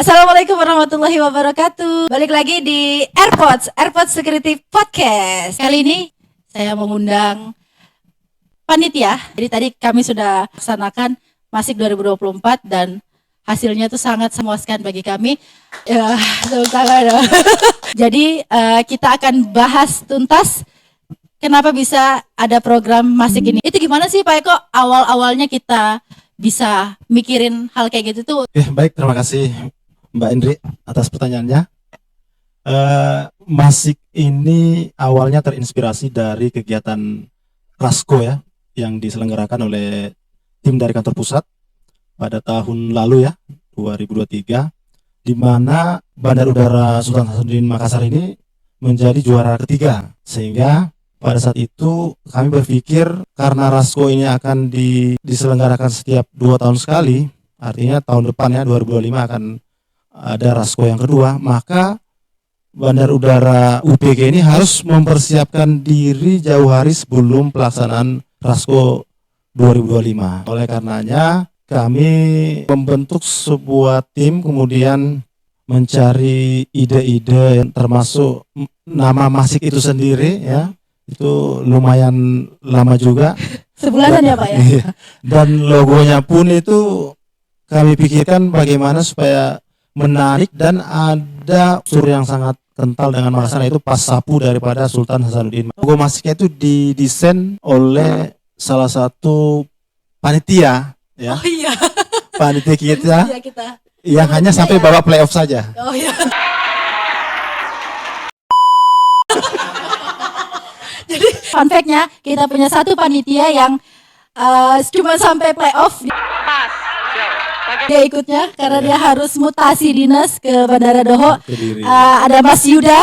Assalamualaikum warahmatullahi wabarakatuh. Balik lagi di AirPods Security Podcast. Kali ini saya mengundang panitia. Jadi tadi kami sudah laksanakan Masik 2024 dan hasilnya itu sangat memuaskan bagi kami. Ya, Jadi kita akan bahas tuntas kenapa bisa ada program Masik ini. Itu gimana sih Pak Eko awal-awalnya kita bisa mikirin hal kayak gitu tuh? Baik, terima kasih Mbak Indri atas pertanyaannya. Masik ini awalnya terinspirasi dari kegiatan Rasko ya, yang diselenggarakan oleh tim dari kantor pusat pada tahun lalu ya, 2023, di mana Bandar Udara Sultan Hasanuddin Makassar ini menjadi juara ketiga. Sehingga pada saat itu kami berpikir karena Rasko ini akan diselenggarakan setiap 2 tahun sekali, artinya tahun depan ya 2025 akan ada Rasko yang kedua, maka Bandar Udara UPG ini harus mempersiapkan diri jauh hari sebelum pelaksanaan Rasko 2025. Oleh karenanya kami membentuk sebuah tim, kemudian mencari ide-ide yang termasuk nama Masik itu sendiri ya. Itu lumayan lama juga. Sebulanan ya Pak ya. Dan logonya pun itu kami pikirkan bagaimana supaya menarik dan ada unsur yang sangat kental dengan Makassar, itu pas sapu daripada Sultan Hasanuddin. Logo Masiknya itu didesain oleh salah satu panitia ya. Oh iya. Panitia kita, Iya, kita. yang hanya sampai babak playoff saja. Oh iya. Jadi fun fact-nya kita punya satu panitia yang cuma sampai playoff. Dia ikutnya karena dia harus mutasi dinas ke Bandara Doho. Ada Mas Yuda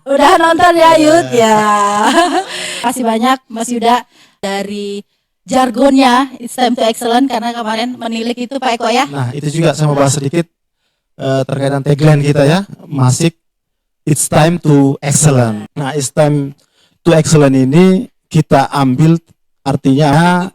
udah nonton ya Yud ya. Kasih banyak Mas Yuda dari jargonnya It's Time to Excellent, karena kemarin menilik itu Pak Eko ya. Nah itu juga saya mau bahas sedikit terkait dengan tagline kita ya, Masik It's Time to Excellent. Nah It's Time to Excellent ini kita ambil artinya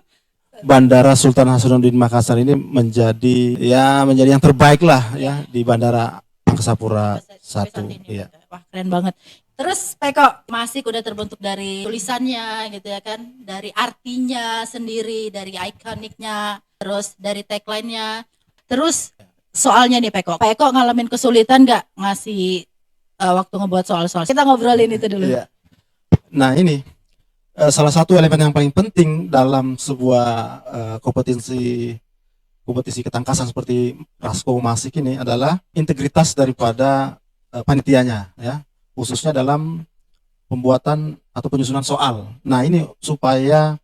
Bandara Sultan Hasanuddin Makassar ini menjadi yang terbaik lah ya di Bandara Angkasa Pura I. Iya. Wah keren banget. Terus Pak Eko, Masik udah terbentuk dari tulisannya gitu ya kan, dari artinya sendiri, dari ikoniknya, terus dari tagline-nya. Terus soalnya nih Pak Eko ngalamin kesulitan nggak ngasih waktu ngebuat soal-soal? Kita ngobrolin itu dulu. Iya. Nah ini salah satu elemen yang paling penting dalam sebuah kompetisi ketangkasan seperti Rasko Masik ini adalah integritas daripada panitianya ya, khususnya dalam pembuatan atau penyusunan soal. Nah ini supaya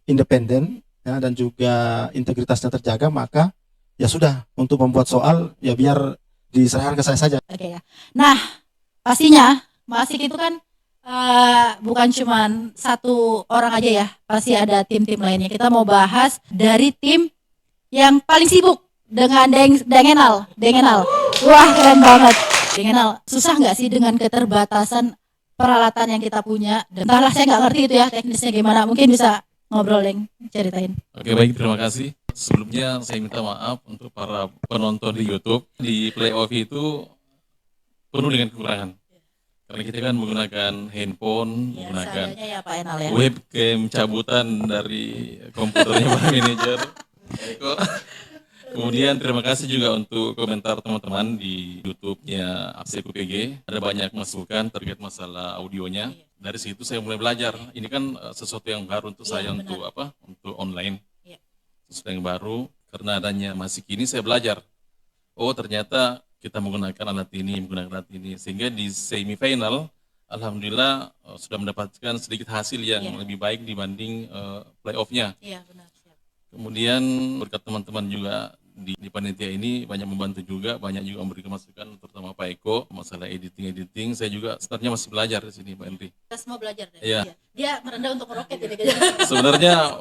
independen ya, dan juga integritasnya terjaga, maka ya sudah untuk membuat soal ya biar diserahkan ke saya saja. Oke ya. Nah pastinya Masik itu kan bukan cuma satu orang aja ya, pasti ada tim-tim lainnya. Kita mau bahas dari tim yang paling sibuk dengan Dengenal. Wah keren banget. Dengenal, susah nggak sih dengan keterbatasan peralatan yang kita punya? Dan entahlah, saya nggak ngerti itu ya teknisnya gimana. Mungkin bisa ngobrol, ceritain. Oke baik, terima kasih. Sebelumnya saya minta maaf untuk para penonton di YouTube. Di playoff itu penuh dengan kekurangan. Karena kita kan menggunakan handphone, menggunakan ya, Pak Enal, ya. webcam cabutan dari komputernya Pak Manajer. Kemudian terima kasih juga untuk komentar teman-teman di YouTube-nya APSEC UPG. Ada banyak masukan terkait masalah audionya. Dari situ saya mulai belajar. Ini kan sesuatu yang baru untuk saya, benar. Untuk online. Ya. Sesuatu yang baru, karena adanya Masik ini saya belajar. Oh ternyata kita menggunakan alat ini, sehingga di semifinal alhamdulillah sudah mendapatkan sedikit hasil yang lebih baik dibanding playoff-nya. Iya, benar. Kemudian berkat teman-teman juga di panitia ini banyak membantu juga, banyak juga memberikan masukan, terutama Pak Eko masalah editing. Saya juga sebenarnya masih belajar di sini Pak Henry. Kita semua belajar deh. Iya. Dia merendah untuk meroket jadi. Sebenarnya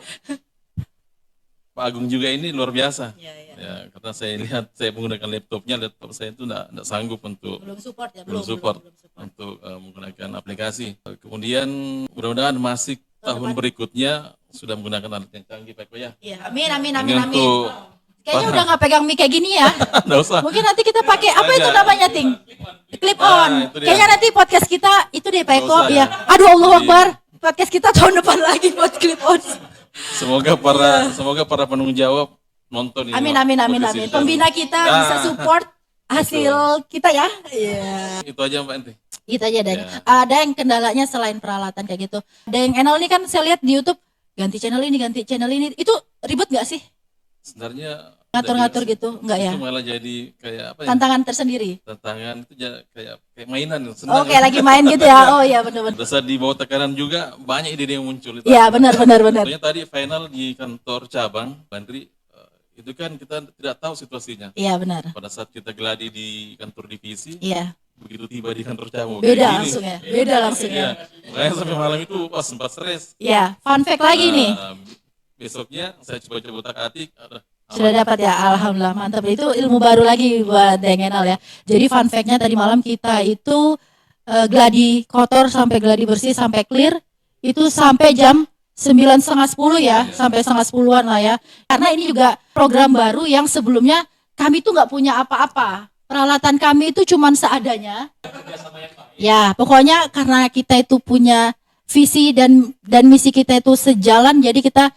Pak Agung juga ini luar biasa. Ya, karena saya lihat saya menggunakan laptop saya itu tidak sanggup untuk belum support untuk menggunakan aplikasi. Kemudian mudah-mudahan Masik tahun berikutnya sudah menggunakan alat yang canggih Pak Eko ya. Iya, amin. Untuk Kayaknya udah nggak pegang mic kayak gini ya. Nggak usah. Mungkin nanti kita pakai apa itu namanya, Ting? Clip Nah, on. itu dia. Kayaknya nanti podcast kita itu deh Pak Eko Nggak usah ya. ya. Aduh Allah Jadi- Akbar. Podcast kita tahun depan lagi buat clip on. Semoga para penanggung jawab nonton ini. Amin amin amin podcast amin. ini. Pembina kita Nah, bisa support hasil kita ya. Iya. Itu aja Mbak Enti. Itu aja Deng. Ya. Ada yang kendalanya selain peralatan kayak gitu. Deng Enol ini kan saya lihat di YouTube ganti channel ini. Itu ribet gak sih? Sebenarnya Ngatur-ngatur dari- gitu? Enggak ya? Itu malah jadi kayak apa ya? Tantangan tersendiri. Tantangan itu kayak mainan. Oh, kayak lagi main gitu ya. Oh iya benar-benar. Pada saat di bawah tekanan juga banyak ide yang muncul itu. Iya benar. Contohnya tadi final di kantor cabang Bandri, itu kan kita tidak tahu situasinya. Iya benar. Pada saat kita geladi di kantor divisi, Iya. begitu tiba di kantor cabang. Beda kayak gini. langsung ya. Beda langsung Iya. ya. Makanya sampai malam itu pas sempat stres. Iya, fun fact lagi nih. Besoknya saya coba-coba otak-atik, Sudah dapat ya, alhamdulillah mantap. Itu ilmu baru lagi buat Deng Enol ya. Jadi fun fact-nya tadi malam kita itu gladi kotor sampai gladi bersih sampai clear itu sampai jam 9:30 ya, sampai 9:30-an lah ya. Karena ini juga program baru yang sebelumnya kami tuh nggak punya apa-apa. Peralatan kami itu cuman seadanya. Ya, pokoknya karena kita itu punya visi dan misi kita itu sejalan, jadi kita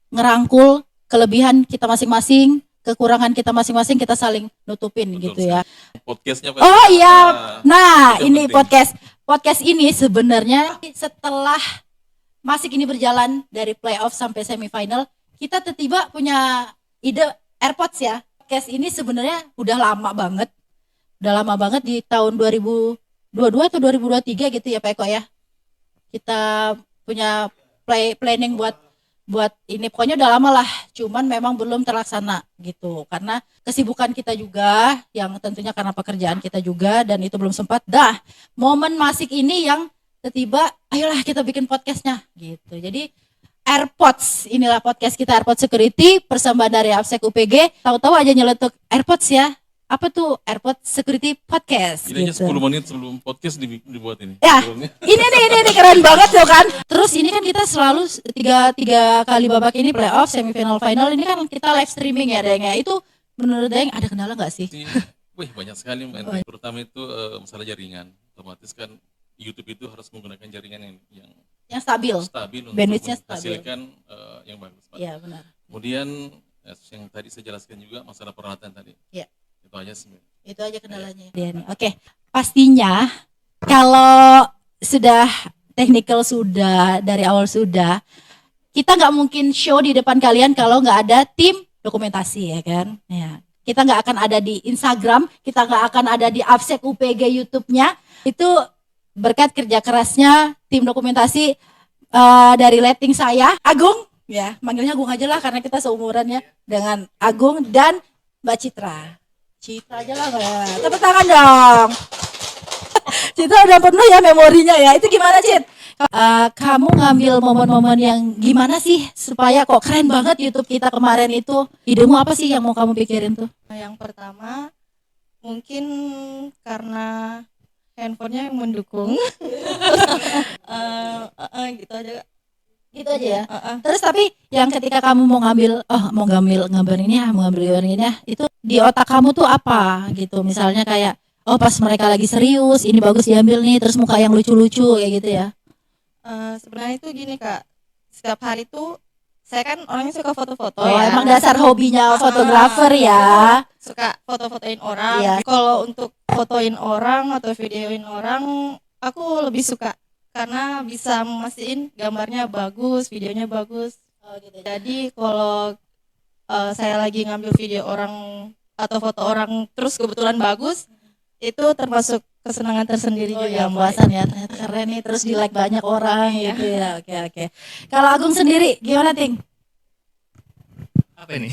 ngerangkul kelebihan kita masing-masing, kekurangan kita masing-masing, kita saling nutupin Betul gitu ya. podcastnya. Oh iya, nah itu yang ini penting. podcast ini sebenarnya setelah Masik ini berjalan dari playoff sampai semifinal, kita tiba-tiba punya ide AirPods ya. Podcast ini sebenarnya udah lama banget di tahun 2022 atau 2023 gitu ya Pak Eko ya. Kita punya planning buat ini, pokoknya udah lama lah, cuman memang belum terlaksana gitu karena kesibukan kita juga, yang tentunya karena pekerjaan kita juga, dan itu belum sempat. Momen Masik ini yang tiba-tiba ayolah kita bikin podcastnya gitu. Jadi AirPods, inilah podcast kita, AirPods Security, persembahan dari APSEK UPG. Tahu-tahu aja nyeletuk AirPods ya. Apa tuh AirPods Security Podcast Ini aja gitu. 10 menit sebelum podcast dibuat ini. Ya, Sebelumnya. ini keren banget tuh kan. Terus ini kan kita selalu tiga kali babak ini playoff, semifinal, final ini kan kita live streaming ya Deng ya. Itu menurut Deng ada kendala nggak sih? Wih, banyak sekali Mbak Enti. Terutama itu masalah jaringan. Otomatis kan YouTube itu harus menggunakan jaringan yang Yang stabil. stabil untuk Bandwidth-nya stabil. menghasilkan yang bagus. Pak. Iya benar. Kemudian yang tadi saya jelaskan juga masalah peralatan tadi. Iya. Itu aja sebenarnya. Itu aja kendalanya. Oke, pastinya kalau sudah technical sudah dari awal sudah, kita nggak mungkin show di depan kalian kalau nggak ada tim dokumentasi ya kan. Ya, kita nggak akan ada di Instagram, kita nggak akan ada di APSEK UPG YouTube-nya. Itu berkat kerja kerasnya tim dokumentasi dari letting saya, Agung, ya manggilnya Agung aja lah karena kita seumuran ya dengan Agung dan Mbak Citra. Citra aja lah nggak? Tepuk tangan dong. Citra udah penuh ya memorinya ya. Itu gimana Cit? Kamu ngambil momen-momen yang gimana sih supaya kok keren banget YouTube kita kemarin itu? Idemu apa sih yang mau kamu pikirin tuh? Yang pertama mungkin karena handphonenya yang mendukung. Gitu aja. Gitu aja ya. Terus tapi yang ketika kamu mau ngambil gambar ini ya, mau ngambil gambar ini ya, itu di otak kamu tuh apa gitu? Misalnya kayak pas mereka lagi serius, ini bagus diambil nih, terus muka yang lucu-lucu kayak gitu ya. Sebenarnya itu gini Kak, setiap hari tuh saya kan orangnya suka foto-foto Oh, ya. emang dasar hobinya fotografer ya. Suka foto-fotoin orang. Iya. Kalau untuk fotoin orang atau videoin orang, aku lebih suka karena bisa memastikan gambarnya bagus, videonya bagus. Jadi kalau saya lagi ngambil video orang atau foto orang terus kebetulan bagus, itu termasuk kesenangan tersendiri Oh juga. ya, Mbak. puasan ya, ternyata keren nih, terus di like banyak orang Iya. gitu ya. Oke. Kalau Agung sendiri gimana Ting? Apa ini?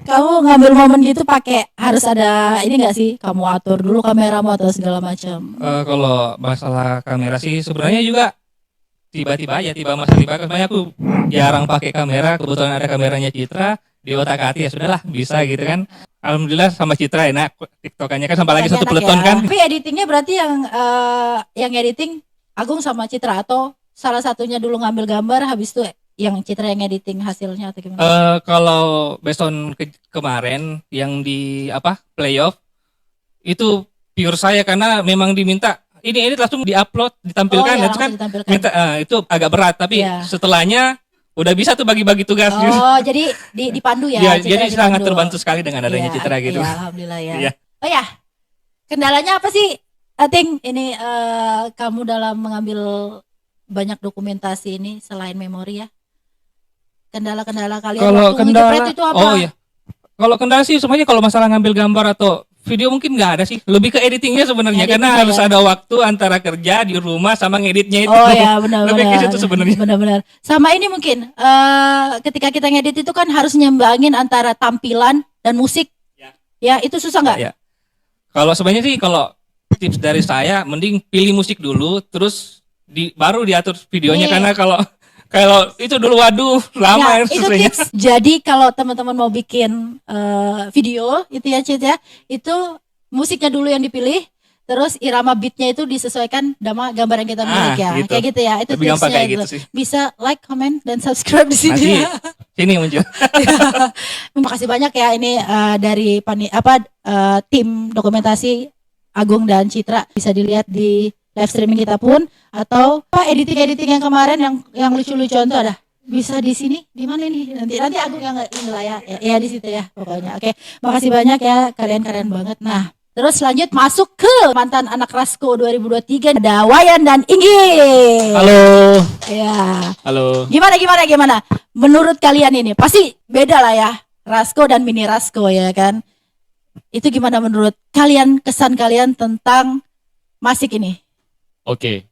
Kamu ngambil momen gitu pakai harus ada ini enggak sih? Kamu atur dulu kameramu atau segala macam. Kalau masalah kamera sih sebenarnya juga tiba-tiba sebenarnya aku jarang pakai kamera, kebetulan ada kameranya Citra di otak-atik ya sudahlah bisa gitu kan. Alhamdulillah sama Citra enak tiktokannya kan sampai lagi Enak satu peleton ya. kan. Tapi editingnya berarti yang editing Agung sama Citra atau salah satunya dulu ngambil gambar habis itu yang Citra yang editing hasilnya atau gimana? Kalau based on kemarin yang di playoff itu pure saya karena memang diminta ini langsung diupload ditampilkan ya, itu kan langsung ditampilkan. minta itu agak berat tapi Iya. setelahnya udah bisa tuh bagi-bagi tugas gitu. Oh, jadi dipandu ya. Ya, Citra jadi sangat dipandu. terbantu sekali dengan adanya Iya, Citra gitu. Iya, alhamdulillah ya. Iya. Oh ya, kendalanya apa sih? Ating ini kamu dalam mengambil banyak dokumentasi ini selain memori ya? Kendala-kendala kalian Kalau waktu ngejepret itu apa? oh ya. Kalau kendala sih semuanya kalau masalah ngambil gambar atau video mungkin nggak ada sih. Lebih ke editingnya sebenarnya karena Editingnya harus ya. ada waktu antara kerja di rumah sama ngeditnya itu. Oh ya, benar-benar. Lebih ke situ sebenarnya. Benar-benar. Sama ini mungkin ketika kita ngedit itu kan harus nyembangin antara tampilan dan musik. Ya. Ya, itu susah nggak? Ya. Kalau sebenarnya sih kalau tips dari saya mending pilih musik dulu terus baru diatur videonya Nih. karena kalau itu dulu waduh Ya, lama itu selesainya. tips. Jadi kalau teman-teman mau bikin video itu ya Cid ya, itu musiknya dulu yang dipilih, terus irama beatnya itu disesuaikan sama gambar yang kita milik ya, gitu. kayak gitu ya. Itu Lebih gampang tipsnya kayak itu. gitu sih. Bisa like, comment, dan subscribe di sini. Nanti Ya. sini muncul. Terima kasih banyak ya ini dari tim dokumentasi Agung dan Citra, bisa dilihat di live streaming kita pun atau editing yang kemarin yang lucu-lucuan tuh ada bisa di sini di mana nih nanti Agung yang inilah ya di situ ya pokoknya. Oke, makasih banyak ya, kalian banget. Nah, terus lanjut masuk ke mantan anak Rasko 2023 ada Wayan dan Inggi. Halo, Ya. halo. Gimana? Menurut kalian ini pasti beda lah ya, Rasko dan mini Rasko ya kan. Itu gimana menurut kalian, kesan kalian tentang Masik ini? Oke.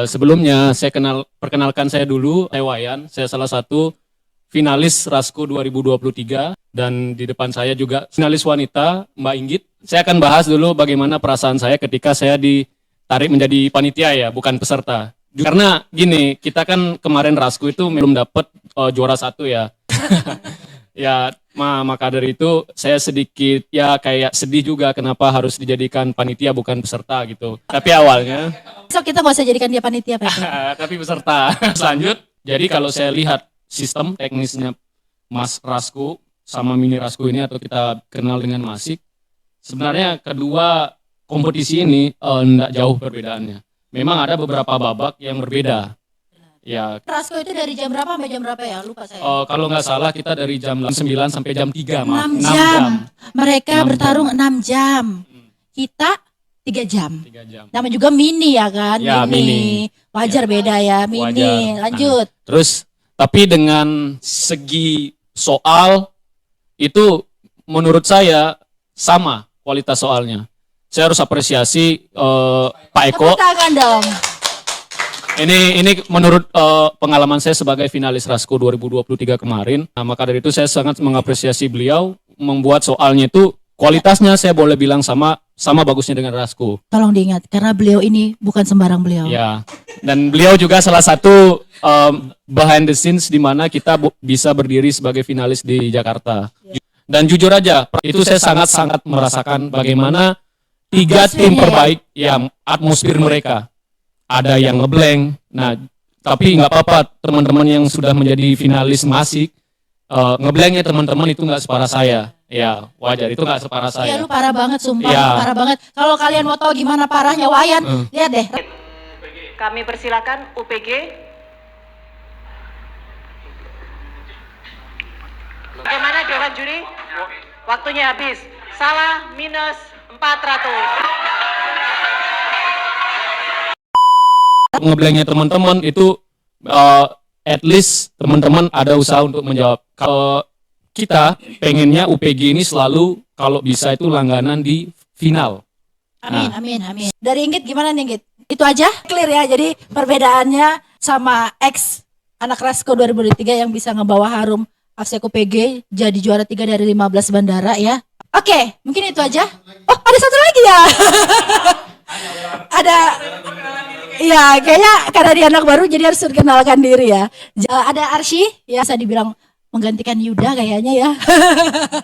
Sebelumnya saya perkenalkan saya dulu, saya Wayan. Saya salah satu finalis Rasko 2023 dan di depan saya juga finalis wanita Mbak Inggit. Saya akan bahas dulu bagaimana perasaan saya ketika saya ditarik menjadi panitia ya, bukan peserta. Karena gini, kita kan kemarin Rasko itu belum dapat juara 1 ya. Ya, maka dari itu saya sedikit ya kayak sedih juga kenapa harus dijadikan panitia bukan peserta gitu. Tapi awalnya So kita gak usah jadikan dia panitia Pak. tapi peserta. Lanjut. Jadi kalau saya lihat sistem teknisnya Mas Rasko sama Mini Rasko ini atau kita kenal dengan Masik, sebenarnya kedua kompetisi ini tidak jauh perbedaannya. Memang ada beberapa babak yang berbeda. Ya, Rasko itu dari jam berapa sampai jam berapa ya? Lupa saya. kalau nggak salah kita dari jam 9 sampai jam 3, 6 maaf. 6 jam. Mereka 6 bertarung 6 jam. Kita 3 jam. 3 jam. Nama juga mini ya kan? Ya, mini. Wajar beda ya, mini. Wajar. Lanjut. Terus tapi dengan segi soal itu menurut saya sama kualitas soalnya. Saya harus apresiasi Pak Eko. Tepuk tangan dong. Ini menurut pengalaman saya sebagai finalis Rasko 2023 kemarin. Nah, maka dari itu saya sangat mengapresiasi beliau membuat soalnya itu kualitasnya saya boleh bilang sama bagusnya dengan Rasko. Tolong diingat karena beliau ini bukan sembarang beliau. Ya. Dan beliau juga salah satu behind the scenes di mana kita bisa berdiri sebagai finalis di Jakarta. Dan jujur aja, itu saya sangat-sangat merasakan bagaimana 3 tim terbaik yang atmosfer mereka. Ada yang ngeblank. Nah, tapi nggak apa-apa teman-teman yang sudah menjadi finalis Masik ngeblanknya teman-teman itu nggak separah saya. Ya, wajar itu nggak separah Iya saya. lu parah banget sumpah, Ya. parah banget. Kalau kalian mau tahu gimana parahnya Wayan, lihat deh. Kami persilakan UPG. Bagaimana jawaban juri? Waktunya habis. Salah minus 400. Ngeblanknya teman-teman itu at least teman-teman ada usaha untuk menjawab. Kalau kita pengennya UPG ini selalu kalau bisa itu langganan di final. Amin, amin. Dari Inggit gimana nih Inggit? Itu aja clear ya. Jadi perbedaannya sama ex anak Rasko 2023 yang bisa ngebawa harum Afseko PG jadi juara 3 dari 15 bandara ya. Oke, mungkin itu aja. Oh, ada satu lagi ya. Ada. Ya, kayaknya karena dia anak baru jadi harus dikenalkan diri ya. Ada Arsy ya, bisa dibilang menggantikan Yuda kayaknya ya.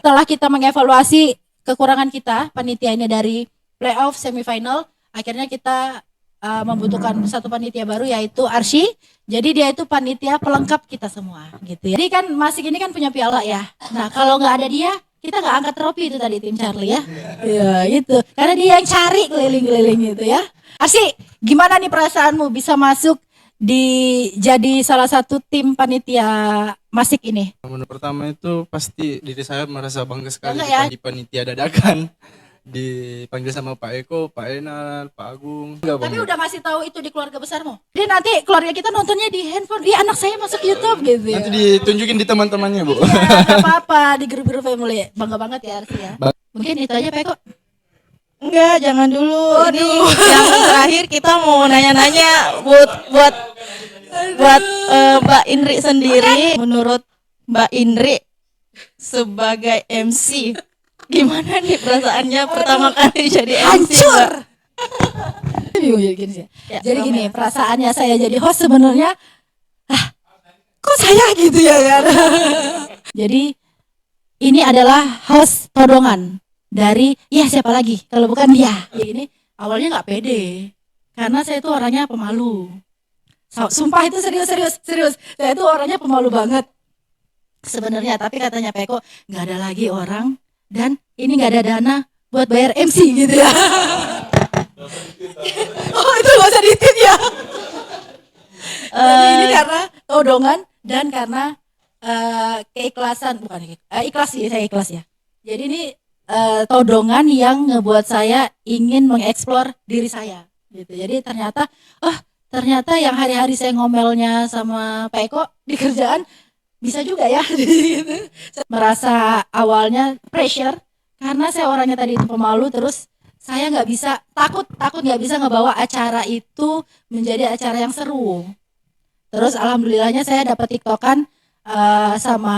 Setelah kita mengevaluasi kekurangan kita panitia ini dari playoff semifinal, akhirnya kita membutuhkan satu panitia baru yaitu Arsy. Jadi dia itu panitia pelengkap kita semua gitu ya. Jadi kan Masik ini kan punya piala ya. Nah kalau nggak ada dia kita nggak angkat trofi itu tadi tim Charlie ya. Iya gitu. Karena dia yang cari keliling-keliling gitu ya. Arsy, gimana nih perasaanmu bisa masuk jadi salah satu tim panitia Masik ini? Menurut pertama itu pasti diri saya merasa bangga sekali Bangga ya? di panitia dadakan. Dipanggil sama Pak Eko, Pak Enal, Pak Agung. Enggak, Tapi Bang. udah masih tahu itu di keluarga besarmu. Jadi nanti keluarga kita nontonnya di handphone. Iya anak saya masuk YouTube gitu ya. Nanti ditunjukin di teman-temannya, Bu. Iya, nggak apa-apa di grup-grup family. Bangga banget ya Arsy ya. Mungkin itu aja Pak Eko. Enggak, jangan dulu. Ini yang terakhir kita mau nanya-nanya buat Mbak Indri sendiri. Menurut Mbak Indri sebagai MC, gimana nih perasaannya pertama kali jadi MC, Mbak? Hancur. Gini, Ya, jadi gini, Romeo. perasaannya saya jadi host sebenarnya, kok saya gitu ya kan? Jadi ini adalah host todongan dari ya siapa lagi kalau bukan dia. Ya, ini awalnya nggak pede karena saya itu orangnya pemalu. Sumpah itu serius. Saya itu orangnya pemalu banget sebenarnya. Tapi katanya Peko nggak ada lagi orang dan ini nggak ada dana buat bayar MC gitu ya. Oh itu nggak usah ditip ya. Jadi ini karena todongan dan karena keikhlasan bukan ikhlas sih saya ikhlas ya. Jadi ini todongan yang ngebuat saya ingin mengeksplor diri saya gitu. Jadi ternyata yang hari-hari saya ngomelnya sama Pak Eko di kerjaan bisa juga ya. Gitu. Merasa awalnya pressure karena saya orangnya tadi itu pemalu, terus saya nggak bisa takut nggak bisa ngebawa acara itu menjadi acara yang seru. Terus alhamdulillahnya saya dapat tiktokan sama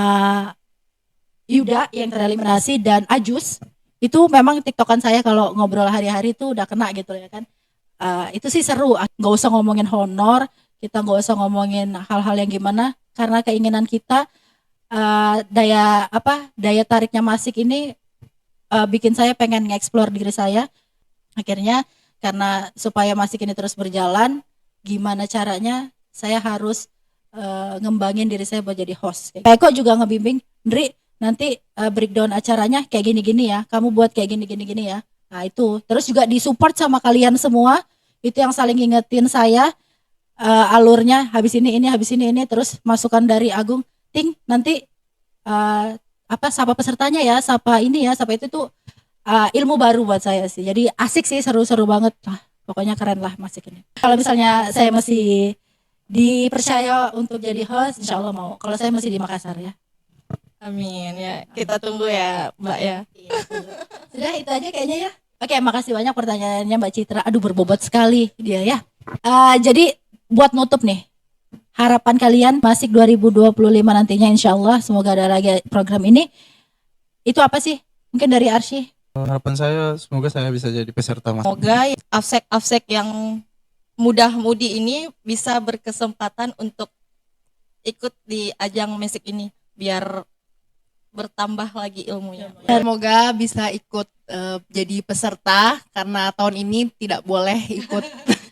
Yuda yang tereliminasi dan Ajus. Itu memang tiktokan saya kalau ngobrol hari-hari itu udah kena gitu ya kan. Itu sih seru, nggak usah ngomongin honor, kita nggak usah ngomongin hal-hal yang gimana, karena keinginan kita daya tariknya Masik ini bikin saya pengen nge-explore diri saya. Akhirnya karena supaya Masik ini terus berjalan, gimana caranya saya harus ngembangin diri saya buat jadi host. Pak Eko juga ngebimbing, Ndri nanti breakdown acaranya kayak gini-gini ya, kamu buat kayak gini-gini ya. Nah itu, terus juga disupport sama kalian semua, itu yang saling ngingetin saya alurnya, habis ini, terus masukan dari Agung, Ting nanti sapa pesertanya ya, sapa ini ya, sapa itu tuh ilmu baru buat saya sih. Jadi asik sih, seru-seru banget. Pokoknya keren lah Masik ini. Kalau misalnya saya masih dipercaya untuk jadi host, insya Allah mau. Kalau saya masih di Makassar ya. Amin ya. Kita tunggu ya, Mbak ya. Sudah itu aja kayaknya ya. Oke, makasih banyak pertanyaannya Mbak Citra. Aduh berbobot sekali dia ya. Jadi buat nutup nih, harapan kalian Masik 2025 nantinya insya Allah, semoga ada lagi program ini. Itu apa sih? Mungkin dari Arsy. Harapan saya semoga saya bisa jadi peserta Mas. Semoga afsek yang mudah-mudi ini bisa berkesempatan untuk ikut di ajang Masik ini biar bertambah lagi ilmunya. Semoga bisa ikut jadi peserta karena tahun ini tidak boleh ikut.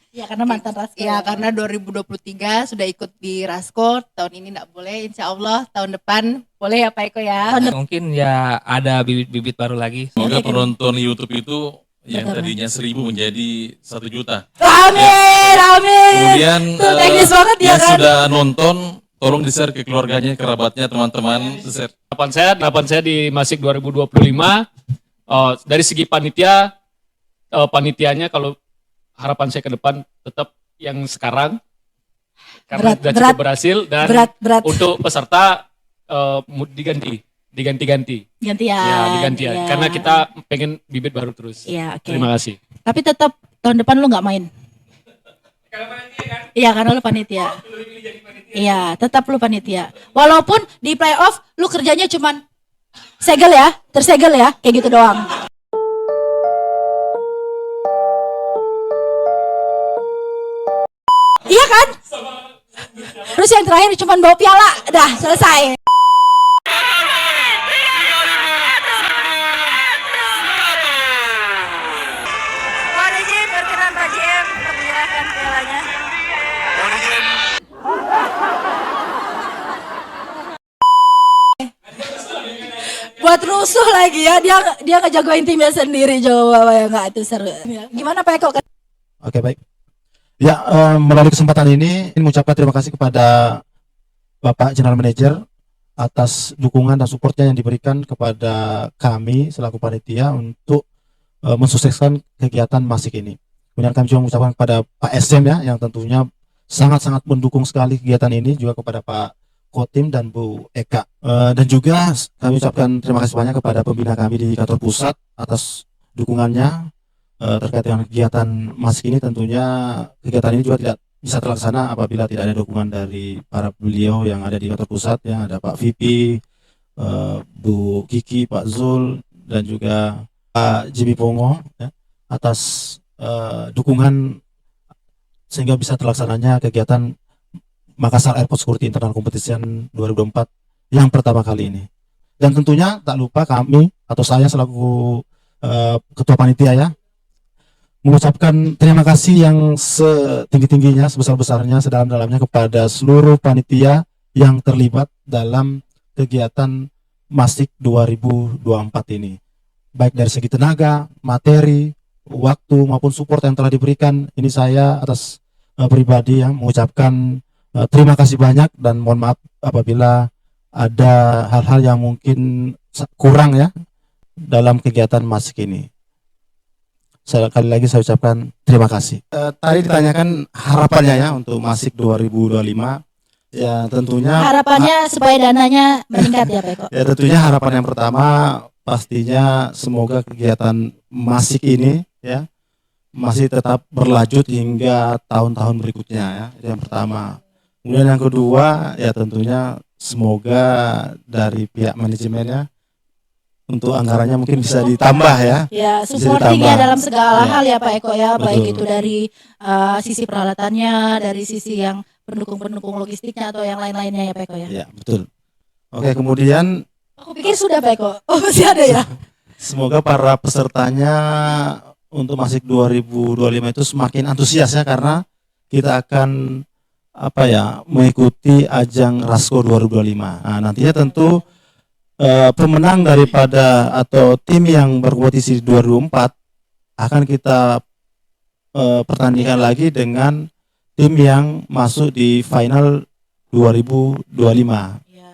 Ya karena mantan Rasko. Ya karena 2023 sudah ikut di Rasko, tahun ini tidak boleh. Insya Allah tahun depan boleh ya Pak Eko ya. Mungkin ya ada bibit-bibit baru lagi. Semoga penonton YouTube itu yang Betul. tadinya 1.000 menjadi 1 juta. Amin. Kemudian Tuh, teknis banget ya yang kan? sudah nonton tolong di-share ke keluarganya, kerabatnya, teman-teman, di-share. Harapan saya di Masik 2025 dari segi panitianya kalau harapan saya ke depan tetap yang sekarang karena Berat, sudah berat. cukup berhasil dan Berat. untuk peserta diganti Gantian. ya diganti Iya. karena kita pengen bibit baru terus. Iya, oke. Terima kasih. Tapi tetap tahun depan lu nggak main. Iya karena lu panitia. Iya tetap lu panitia. Walaupun di playoff lu kerjanya cuman tersegel ya, kayak gitu doang. Iya kan? Terus yang terakhir cuman bawa piala, dah selesai. Mohon izin berkenan Pak JM untuk menyerahkan musuh lagi ya. Dia ngejagoin timnya sendiri coba ya nggak itu seru. Gimana Pak Eko? Oke, baik. Ya, melalui kesempatan ini mengucapkan terima kasih kepada Bapak General Manager atas dukungan dan supportnya yang diberikan kepada kami selaku panitia untuk mensukseskan kegiatan masik ini. Kemudian kami juga mengucapkan kepada Pak SM ya, yang tentunya sangat-sangat mendukung sekali kegiatan ini, juga kepada Pak Kotim dan Bu Eka. Dan juga kami ucapkan terima kasih banyak kepada pembina kami di kantor pusat atas dukungannya terkait dengan kegiatan masik ini. Tentunya kegiatan ini juga tidak bisa terlaksana apabila tidak ada dukungan dari para beliau yang ada di kantor pusat ya, ada Pak VP, Bu Kiki, Pak Zul, dan juga Pak Jimmy Pongo ya, atas dukungan sehingga bisa terlaksananya kegiatan Makassar Airport Security Internal Competition 2024 yang pertama kali ini. Dan tentunya tak lupa kami atau saya selaku ketua panitia ya, mengucapkan terima kasih yang setinggi-tingginya, sebesar-besarnya, sedalam-dalamnya kepada seluruh panitia yang terlibat dalam kegiatan Masik 2024 ini. Baik dari segi tenaga, materi, waktu maupun support yang telah diberikan. Ini saya atas pribadi yang mengucapkan terima kasih banyak dan mohon maaf apabila ada hal-hal yang mungkin kurang ya dalam kegiatan Masik ini. Sekali lagi saya ucapkan terima kasih. Tadi ditanyakan harapannya ya untuk Masik 2025. Ya tentunya Harapannya supaya dananya meningkat ya Pak Eko. ya tentunya harapan yang pertama pastinya semoga kegiatan Masik ini ya masih tetap berlanjut hingga tahun-tahun berikutnya ya. Itu yang pertama. Kemudian yang kedua ya tentunya semoga dari pihak manajemennya untuk anggarannya mungkin bisa ditambah ya. Ya, Bisa supporting ya ditambah. dalam segala Ya. hal ya Pak Eko ya, baik Betul. itu dari sisi peralatannya, dari sisi yang pendukung-pendukung logistiknya atau yang lain-lainnya ya Pak Eko ya. Ya, betul. Oke, kemudian Aku pikir sudah Pak Eko. Oh, masih ada ya. semoga para pesertanya untuk Masik 2025 itu semakin antusias ya, karena kita akan mengikuti ajang Rasko 2025. Nah, nantinya tentu pemenang daripada atau tim yang berkompetisi di 2024 akan kita pertandingan lagi dengan tim yang masuk di final 2025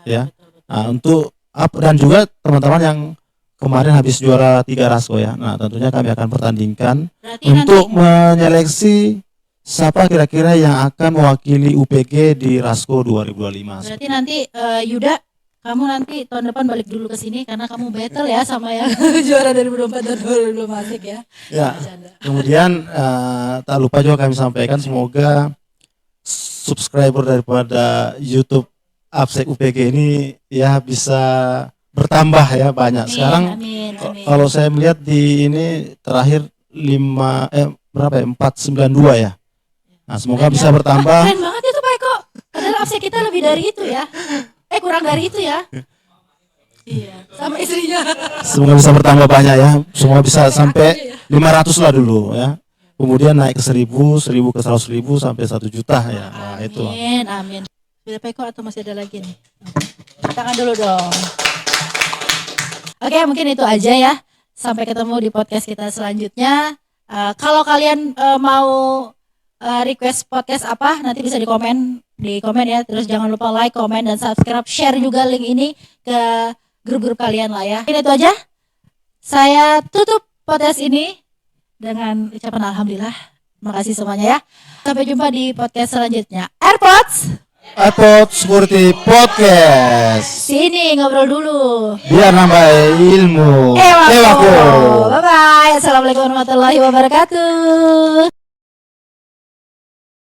ya. Nah, untuk dan juga teman-teman yang kemarin habis juara 3 Rasko ya. Nah, tentunya kami akan pertandingkan Berarti untuk nanti menyeleksi siapa kira-kira yang akan mewakili UPG di Rasko 2025. berarti nanti Yuda, kamu nanti tahun depan balik dulu ke sini karena kamu battle ya sama yang juara 2024 dan 2025 Masik ya. Ya. Bercanda. Kemudian tak lupa juga kami sampaikan semoga subscriber daripada YouTube Absek UPG ini ya bisa bertambah ya banyak. Sekarang Amin. kalau saya melihat di ini terakhir 492 ya. Nah, semoga bisa bertambah. Keren banget itu Pak Eko. Padahal absen kita lebih dari itu ya. Kurang dari itu ya. Iya, sama istrinya. Semoga bisa bertambah banyak ya. Semoga bisa sampai 500 lah dulu ya. Kemudian naik ke 1000, 1000 ke 100.000 sampai 1 juta ya. Nah, itu. Amin. Sudah Pak Eko atau masih ada lagi nih? Tangan dulu dong. Oke, mungkin itu aja ya. Sampai ketemu di podcast kita selanjutnya. Kalau kalian mau request podcast apa, nanti bisa di komen ya. Terus jangan lupa like, komen, dan subscribe, share juga link ini ke grup-grup kalian lah ya. Ini itu aja. Saya tutup podcast ini dengan ucapan alhamdulillah. Terima kasih semuanya ya. Sampai jumpa di podcast selanjutnya. AirPods. Airport Security Podcast. Sini ngobrol dulu. Biar nambah ilmu. Ewako. Bye bye. Assalamualaikum warahmatullahi wabarakatuh.